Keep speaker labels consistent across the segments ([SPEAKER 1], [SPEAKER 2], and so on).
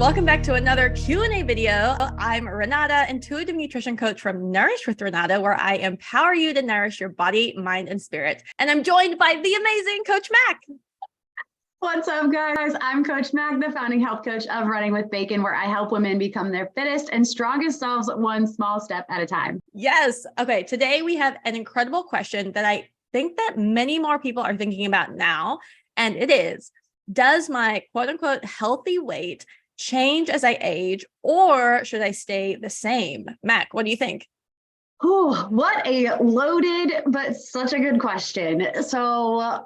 [SPEAKER 1] welcome back to another Q&A video. I'm Renata, intuitive nutrition coach from Nourish with Renata, where I empower you to nourish your body, mind, and spirit. And I'm joined by the amazing Coach Mack.
[SPEAKER 2] What's up, guys? I'm Coach Mack, the founding health coach of Running with Bacon, where I help women become their fittest and strongest selves one small step at a time.
[SPEAKER 1] Yes. Okay. Today we have an incredible question that I think that many more people are thinking about now. And it is, does my quote unquote healthy weight change as I age, or should I stay the same? Mack, what do you think?
[SPEAKER 2] Oh, what a loaded, but such a good question. So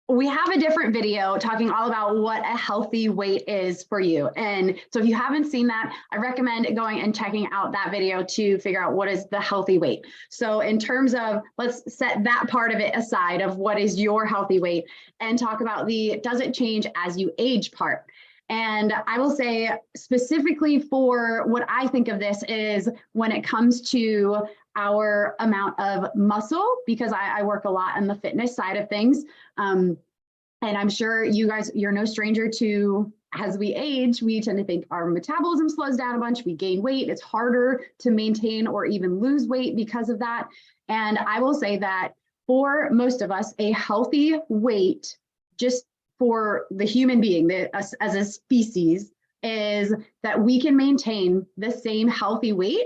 [SPEAKER 2] we have a different video talking all about what a healthy weight is for you. And so if you haven't seen that, I recommend going and checking out that video to figure out what is the healthy weight. So in terms of, let's set that part of it aside of what is your healthy weight and talk about the does it change as you age part. And I will say specifically for what I think of this is when it comes to our amount of muscle, because I work a lot on the fitness side of things. And I'm sure you guys, you're no stranger to, as we age, we tend to think our metabolism slows down a bunch, we gain weight, it's harder to maintain or even lose weight because of that. And I will say that for most of us, a healthy weight, just for the human being, as a species, is that we can maintain the same healthy weight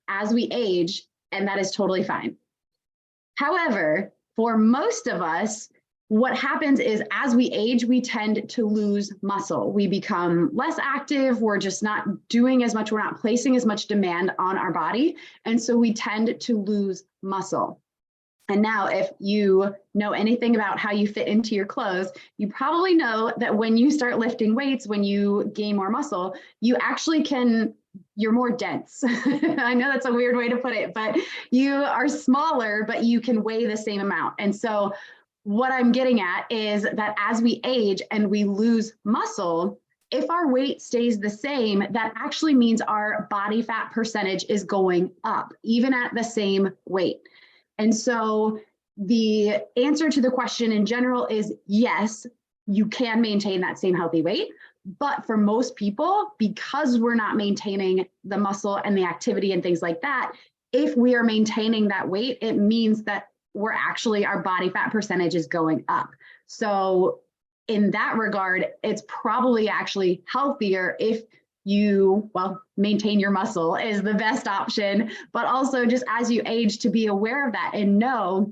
[SPEAKER 2] as we age, and that is totally fine. However, for most of us, what happens is as we age, we tend to lose muscle. We become less active. We're just not doing as much. We're not placing as much demand on our body. And so we tend to lose muscle. And now if you know anything about how you fit into your clothes, you probably know that when you start lifting weights, when you gain more muscle, you actually you're more dense. I know that's a weird way to put it, but you are smaller, but you can weigh the same amount. And so what I'm getting at is that as we age and we lose muscle, if our weight stays the same, that actually means our body fat percentage is going up, even at the same weight. And so the answer to the question in general is yes, you can maintain that same healthy weight. But for most people, because we're not maintaining the muscle and the activity and things like that, if we are maintaining that weight, it means that our body fat percentage is going up. So in that regard, it's probably actually healthier if you, maintain your muscle is the best option, but also just as you age to be aware of that and know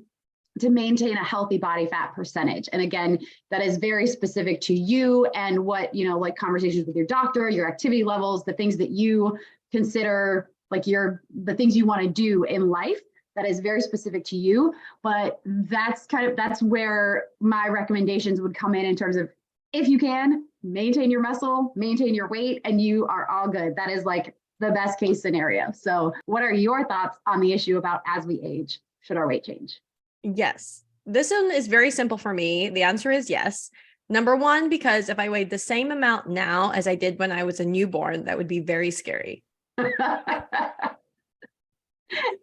[SPEAKER 2] to maintain a healthy body fat percentage. And again, that is very specific to you and what, like conversations with your doctor, your activity levels, the things that you consider like the things you want to do in life. That is very specific to you, but that's where my recommendations would come in terms of, if you can, maintain your muscle, maintain your weight, and you are all good. That is like the best case scenario. So what are your thoughts on the issue about as we age, should our weight change?
[SPEAKER 1] Yes. This one is very simple for me. The answer is yes. Number one, because if I weighed the same amount now as I did when I was a newborn, that would be very scary.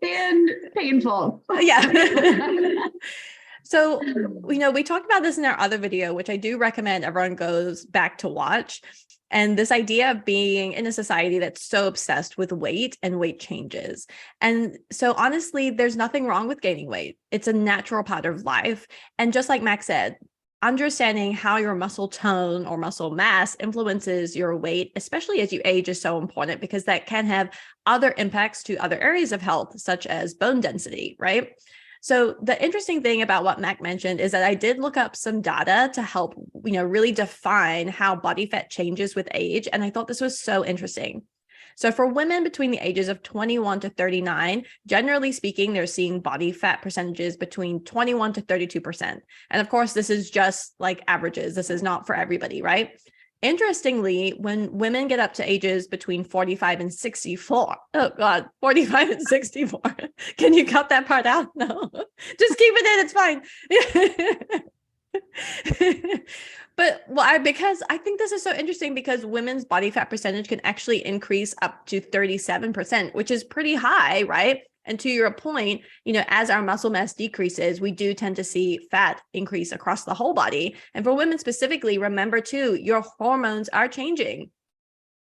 [SPEAKER 2] And painful.
[SPEAKER 1] Yeah. So, we talked about this in our other video, which I do recommend everyone goes back to watch. And this idea of being in a society that's so obsessed with weight and weight changes. And so honestly, there's nothing wrong with gaining weight. It's a natural part of life. And just like Max said, understanding how your muscle tone or muscle mass influences your weight, especially as you age, is so important because that can have other impacts to other areas of health, such as bone density, right? So the interesting thing about what Mac mentioned is that I did look up some data to help, really define how body fat changes with age. And I thought this was so interesting. So for women between the ages of 21 to 39, generally speaking, they're seeing body fat percentages between 21 to 32%. And of course, this is just like averages. This is not for everybody, right? Interestingly, when women get up to ages between 45 and 64, 45 and 64, can you cut that part out? No, just keep it in, it's fine. But because I think this is so interesting because women's body fat percentage can actually increase up to 37%, which is pretty high, right? And to your point, as our muscle mass decreases, we do tend to see fat increase across the whole body. And for women specifically, remember too, your hormones are changing.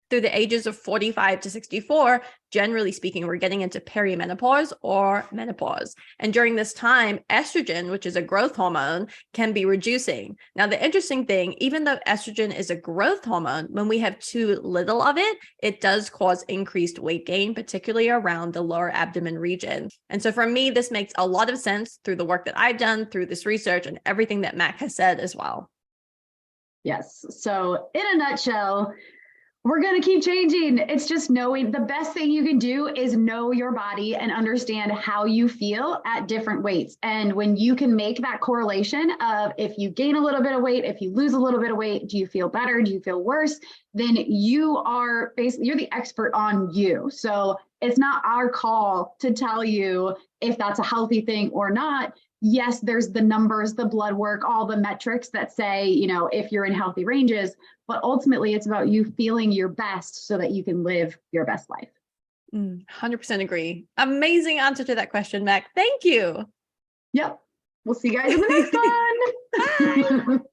[SPEAKER 1] through the ages of 45 to 64, generally speaking, we're getting into perimenopause or menopause. And during this time, estrogen, which is a growth hormone, can be reducing. Now, the interesting thing, even though estrogen is a growth hormone, when we have too little of it, it does cause increased weight gain, particularly around the lower abdomen region. And so for me, this makes a lot of sense through the work that I've done, through this research, and everything that Mack has said as well.
[SPEAKER 2] Yes. So in a nutshell, we're going to keep changing. It's just knowing the best thing you can do is know your body and understand how you feel at different weights. And when you can make that correlation of if you gain a little bit of weight, if you lose a little bit of weight, do you feel better? Do you feel worse? Then you are basically, you're the expert on you. So it's not our call to tell you if that's a healthy thing or not. Yes, there's the numbers, the blood work, all the metrics that say, you know, if you're in healthy ranges, but ultimately it's about you feeling your best so that you can live your best life.
[SPEAKER 1] 100% agree. Amazing answer to that question, Mack. Thank you.
[SPEAKER 2] Yep. We'll see you guys in the next one.
[SPEAKER 1] Bye.